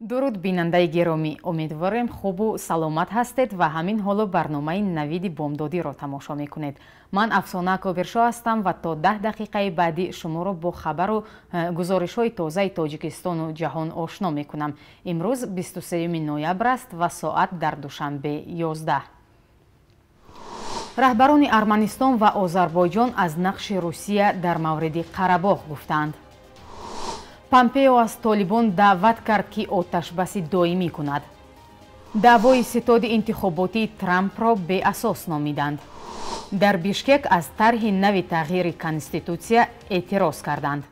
дуруд бинандаи гиромӣ, умедворем хубу саломат ҳастед ва ҳамин ҳоло барномаи навиди бомдодиро тамошо мекунед. ман Афсона Кобиршо ҳастам ва то 10 дақиқаи баъди шуморо бо хабару гузоришҳои тозаи Тоҷикистону ҷаҳон ошно мекунам. имрӯз 23 ноябр аст ва соат дар душанбе 11. раҳбарони Арманистон ва Озарбойҷон аз нақши Русия дар мавриди Қарабоғ гуфтанд. Помпео аз Толибон даъват кард ки оташбаси доимӣ кунад. даъвои ситоди интихоботии Трампро беасос номиданд. дар Бишкек аз тарҳи нави тағйири конститутсия эътироз карданд.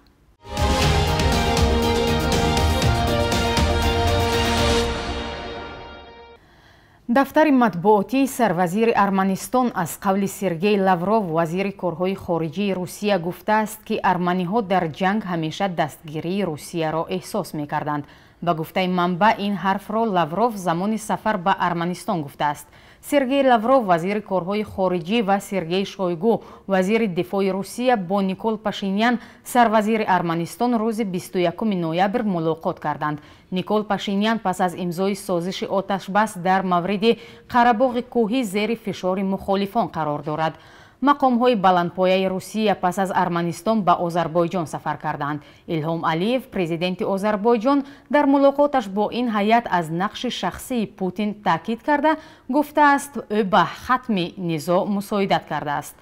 дафтари матбуотии сарвазири Арманистон аз қавли Сергей Лавров, вазири корҳои хориҷии Русия, гуфтааст ки арманиҳо дар ҷанг ҳамеша дастгирии Русияро эҳсос мекарданд. ба гуфтаи манбаъ ин ҳарфро Лавров замони сафар ба Арманистон гуфтааст. Сергей Лавров, вазири корҳои хориҷӣ, ва Сергей Шойгу, вазири дифои Русия, бо Никол Пашинян, сарвазири Арманистон, рӯзи 21 ноябр мулоқот карданд. Никол Пашинян пас аз имзои созиши оташбас дар мавриди Қарабоғи кӯҳӣ зери фишори мухолифон қарор дорад. мақомҳои баландпояи Русия пас аз Арманистон ба Озарбойҷон сафар карданд. Илҳом Алиев, президенти Озарбойҷон, дар мулоқоташ бо ин ҳайат аз нақши шахсии Путин таъкид карда, гуфтааст ӯ ба хатми низо мусоидат кардааст.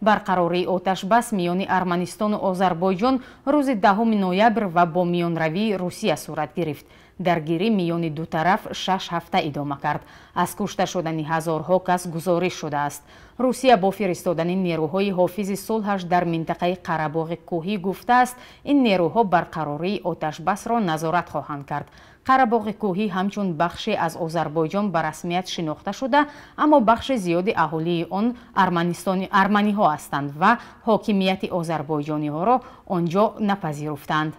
барқарории оташбас миёни Арманистону Озарбойҷон рӯзи 10 ноябр ва бо миёнравии Русия сурат гирифт. даргирӣ миёни ду тараф 6 ҳафта идома кард. аз кушта шудани ҳазорҳо кас гузориш шудааст. Русия бо фиристодани нерӯҳои ҳофизи сулҳаш дар минтақаи Қарабоғи кӯҳӣ гуфтааст, ин нерӯҳо барқарории оташбасро назорат хоҳанд кард. Қарабоғи кӯҳӣ ҳамчун бахше аз Озарбойҷон ба расмият шинохта шуда, аммо бахши зиёди аҳолии он арманиҳо ҳастанд ва ҳокимияти озарбойҷониҳоро онҷо напазируфтанд.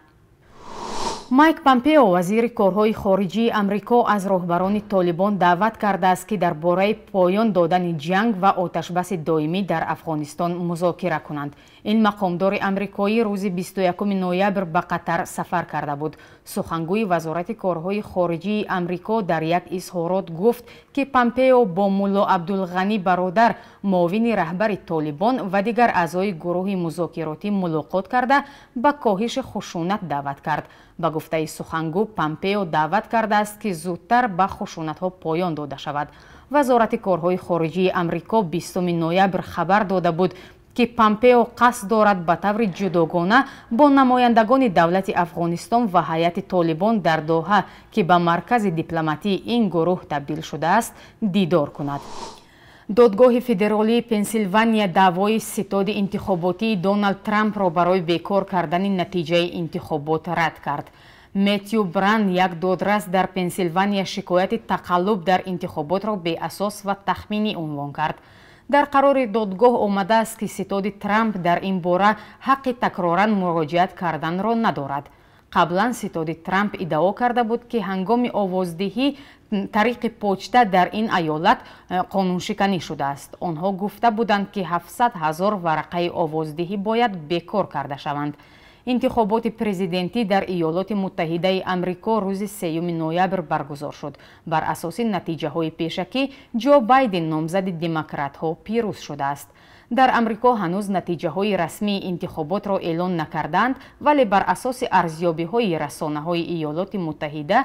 Майк Помпео, вазири корҳои хориҷии Амрико, аз роҳбарони Толибон даъват кардааст ки дар бораи поён додани ҷанг ва оташбаси доимӣ дар Афғонистон музокира кунанд. ин мақомдори амрикоӣ рӯзи 21 ноябр ба Қатар сафар карда буд. сухангӯи вазорати корҳои хориҷии Амрико дар як изҳорот гуфт ки Помпео бо мулло Абдулғани бародар, муовини раҳбари Толибон ва дигар аъзои гурӯҳи музокиротӣ мулоқот карда, ба коҳиши хушунат даъват кард. ба гуфтаи сухангӯ, Помпео даъват кардааст ки зудтар ба хушунатҳо поён дода шавад. вазорати корҳои хориҷии Амрико 20 ноябр хабар дода буд ки Помпео қасд дорад ба таври ҷудогона бо намояндагони давлати Афғонистон ва ҳайати Толибон дар Доҳа, ки ба маркази дипломатии ин гурӯҳ табдил шудааст, дидор кунад. додгоҳи федералии Пенсилвания даъвои ситоди интихоботии Доналд Трампро барои бекор кардани натиҷаи интихобот рад кард. Меттью Бран, як додрас дар Пенсилвания, шикояти тақаллуб дар интихоботро беасос ва тахминӣ унвон кард. дар қарори додгоҳ омадааст ки ситоди Трамп дар ин бора ҳаққи такроран муроҷиат карданро надорад. қаблан ситоди Трамп иддао карда буд ки ҳангоми овоздиҳӣ тариқи почта дар ин аёлат қонуншиканӣ шудааст. онҳо гуфта буданд ки 700 000 варақаи овоздиҳӣ бояд бекор карда шаванд. интихоботи президентӣ дар Иёлоти Муттаҳидаи Амрико рӯзи 3 ноябр баргузор шуд. бар асоси натиҷаҳои пешакӣ, Ҷо Байден, номзади демократҳо, пирӯз шудааст. дар Амрико ҳанӯз натиҷаҳои расмии интихоботро эълон накарданд, вале бар асоси арзёбиҳои расонаҳои Иёлоти Муттаҳида,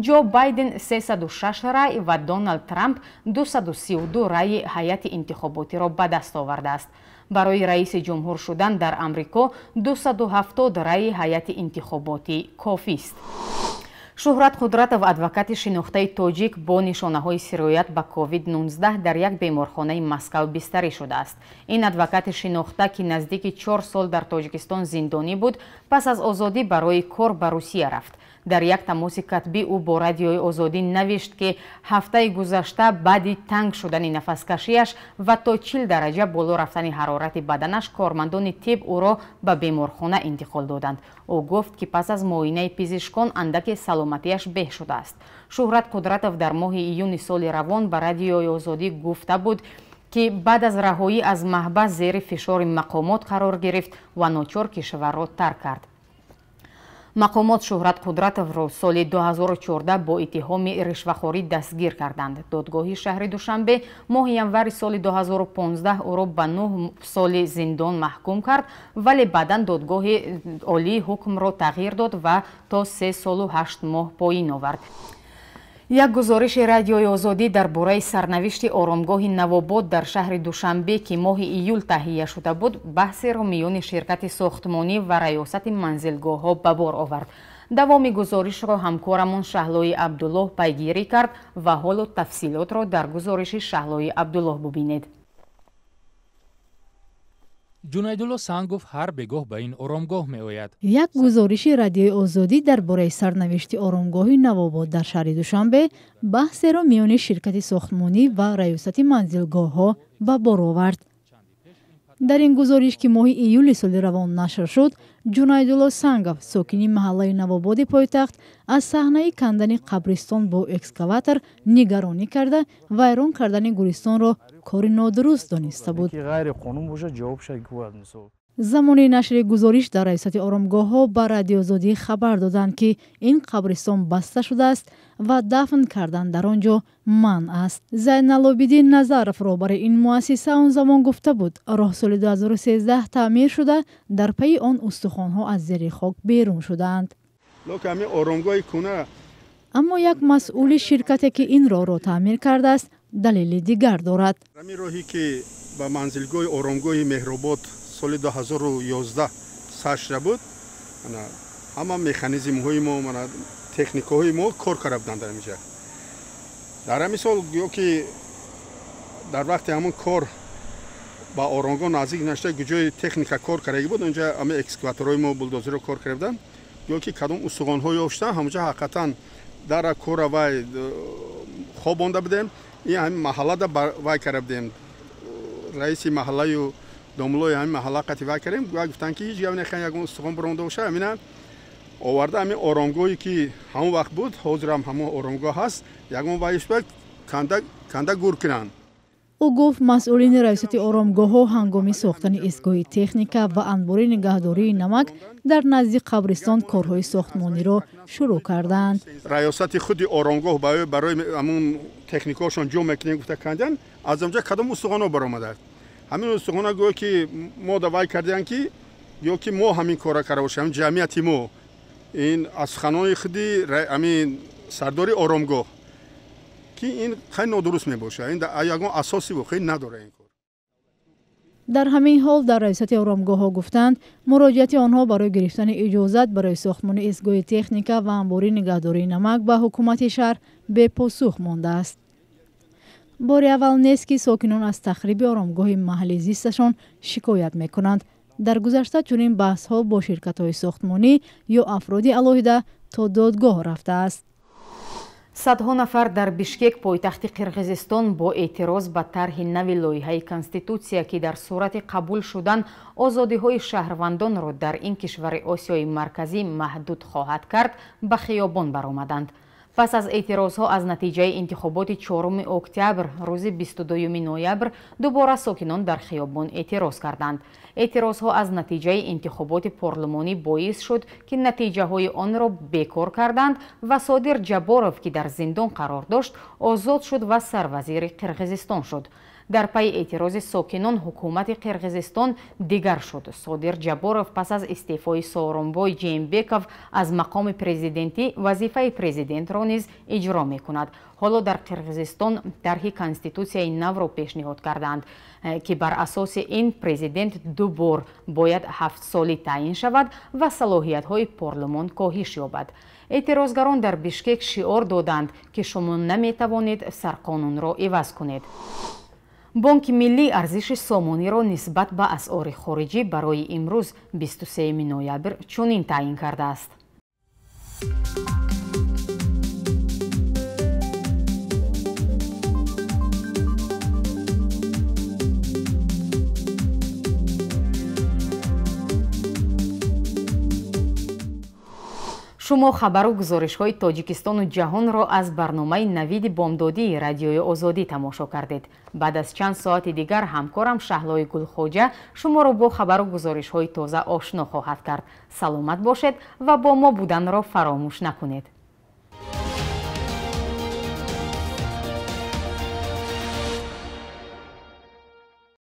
Ҷо Байден 306 рай ва Доналд Трамп 232 райи ҳайати интихоботиро ба даст овардааст. барои раиси ҷумҳур шудан дар Амрико 270 райи ҳайати интихоботӣ кофист. Шуҳрат Қудратов, адвокати шинохтаи тоҷик, бо нишонаҳои сироят ба COVID-19 дар як беморхонаи Москав бистарӣ шудааст. ин адвокати шинохта, ки наздики 4 сол дар Тоҷикистон зиндонӣ буд, пас аз озодӣ барои кор ба Русия рафт. дар як тамоси катбӣ ӯ бо радиои Озодӣ навишт ки ҳафтаи гузашта баъди танг шудани нафаскашиаш ва то 40 дараҷа боло рафтани ҳарорати баданаш, кормандони тиб ӯро ба беморхона интиқол доданд. ӯ гуфт ки пас аз муоинаи пизишкон андаке саломатиаш беҳ шудааст. Шуҳрат Қудратов дар моҳи июни соли равон ба радиои Озодӣ гуфта буд ки баъд аз раҳоӣ аз маҳбас зери фишори мақомот қарор гирифт ва ночор кишварро тарк кард. мақомот Шӯҳрат Қудратовро соли 2014 бо иттиҳоми ришвахорӣ дастгир карданд. Додгоҳи шаҳри Душанбе моҳи январи соли 2015 ӯро ба 9 соли зиндон маҳкум кард, вале баъдан додгоҳи олӣ ҳукмро тағйир дод ва то 3 солу 8 моҳ поин овард. як гузориши Радиои Озодӣ дар бораи сарнавишти оромгоҳи Навобод дар шаҳри Душанбе ки моҳи июл таҳия шуда буд, баҳсеро миёни ширкати сохтмонӣ ва раёсати манзилгоҳҳо ба бор овард. давоми гузоришро ҳамкорамон Шаҳлои Абдуллоҳ пайгирӣ кард ва ҳоло тафсилотро дар гузориши Шаҳлои Абдуллоҳ бубинед. ҷунайдулло Сангов ҳар бегоҳ ба ин оромгоҳ меояд. як гузориши Радиои Озодӣ дар бораи сарнавишти оромгоҳи Навобод дар шаҳри Душанбе баҳсеро миёни ширкати сохтмонӣ ва раёсати манзилгоҳҳо ба бор овард. дар ин гузориш ки моҳи июли соли равон нашр шуд, Ҷунайдулло Сангов, сокини маҳаллаи Навободи пойтахт, аз саҳнаи кандани қабристон бо экскаватор нигаронӣ карда, вайрон кардани гӯристонро кори нодуруст дониста буд. замони нашри гузориш дар раёсати оромгоҳҳо ба Радиои Озодӣ хабар доданд ки ин қабристон баста шудааст ва дафн кардан дар он ҷо манъ аст. Зайналобидин Назаров роҳбари ин муассиса он замон гуфта буд, роҳ соли 2013 таъмир шуда, дар пайи он устухонҳо аз зери хок берун шудаанд. аммо як масъули ширкате ки ин роҳро таъмир кардааст, далели дигар дорад. роҳи ки ба манзилгоҳи оромгоҳи Меҳробод соли 2011 сар шуда буд, ҳама механизмҳои мо, техникаҳои мо кор карда буданд дар инҷа. дар ҳамин сол гӯё ки дар вақти ҳамон кор ба оромгоҳ наздик нашуда ҷои техника кор кардаги буд, онҷа ҳама экскаваторҳои мо булдозерро кор карда буданд. гӯё ки кадом устухонҳо ёфтан, ҳамонҷа ҳақиқатан дара кора вай хобонда будем. ин ҳамин маҳаллада вай карда будем. раиси маҳаллаю домлои ҳамин маҳалла қати вай кардем. гуфтанд ки ҳеҷ гап нехай, ягон устухон биронда боша, ҳамина оварда ҳамин оромгоҳе ки ҳамон вақт буд, ҳозирам ҳамон оромгоҳ ҳаст, ягон вайш ба канда гур кунанд. ӯ гуфт масъулини раёсати оромгоҳҳо ҳангоми сохтани истгоҳи техника ва анбори нигаҳдории намак дар назди қабристон корҳои сохтмониро шурӯъ карданд. раёсати худи оромгоҳ барои ҳамон техникаҳошон ҷо мекунем гуфта кандан, аз онҷа кадом устухонҳо баромадааст. ҳамин устухонҳо гӯё ки мо давай кардем ки гӯё ки мо ҳамин кора карда бошем, ҷамъияти мо, ин аз суханони худи ҳамин сардори оромгоҳ ки ин хеле нодуруст мебошад. ин ягон асоси вохӯӣ надорад ин кор. дар ҳамин ҳол дар раёсати оромгоҳҳо гуфтанд, муроҷиати онҳо барои гирифтани иҷозат барои сохтмони истгоҳи техника ва анбори нигаҳдории намак ба ҳукумати шаҳр бепосух мондааст. бори аввал нест ки сокинон аз тахриби оромгоҳи маҳалли зисташон шикоят мекунанд. дар гузашта чунин баҳсҳо бо ширкатҳои сохтмонӣ ё афроди алоҳида то додгоҳ рафтааст. садҳо нафар дар Бишкек, пойтахти Қирғизистон, бо эътироз ба тарҳи нави лоиҳаи конститутсия ки дар сурати қабул шудан озодиҳои шаҳрвандонро дар ин кишвари Осиёи марказӣ маҳдуд хоҳад кард, ба хиёбон баромаданд. пас аз эътирозҳо аз натиҷаи интихоботи 4 октябр рӯзи 22 ноябр дубора сокинон дар хиёбон эътироз карданд. эътирозҳо аз натиҷаи интихоботи парлумонӣ боис шуд ки натиҷаҳои онро бекор карданд ва Содир Ҷаборов, ки дар зиндон қарор дошт, озод шуд ва сарвазири Қирғизистон шуд. дар пайи эътирози сокинон ҳукумати Қирғизистон дигар шуд. Содир Ҷаборов пас аз истеъфои Сооронбой Ҷеймбеков аз мақоми президентӣ вазифаи президентро низ иҷро мекунад. ҳоло дар Қирғизистон тарҳи конститутсияи навро пешниҳод карданд ки бар асоси ин президент 2 бор бояд 7 солӣ таъин шавад ва салоҳиятҳои парлумон коҳиш ёбад. эътирозгарон дар Бишкек шиор доданд ки шумо наметавонед сарқонунро иваз кунед. Бонки Миллӣ арзиши сомониро нисбат ба асъори хориҷӣ барои имрӯз 23 ноябр чунин таъин кардааст. шумо хабару гузоришҳои тоҷикистону ҷаҳонро аз барномаи навиди бомдодии радиои озодӣ тамошо кардед. баъд аз чанд соати дигар ҳамкорам Шаҳлои Гулхоҷа шуморо бо хабару гузоришҳои тоза ошно хоҳад кард. саломат бошед ва бо мо буданро фаромӯш накунед.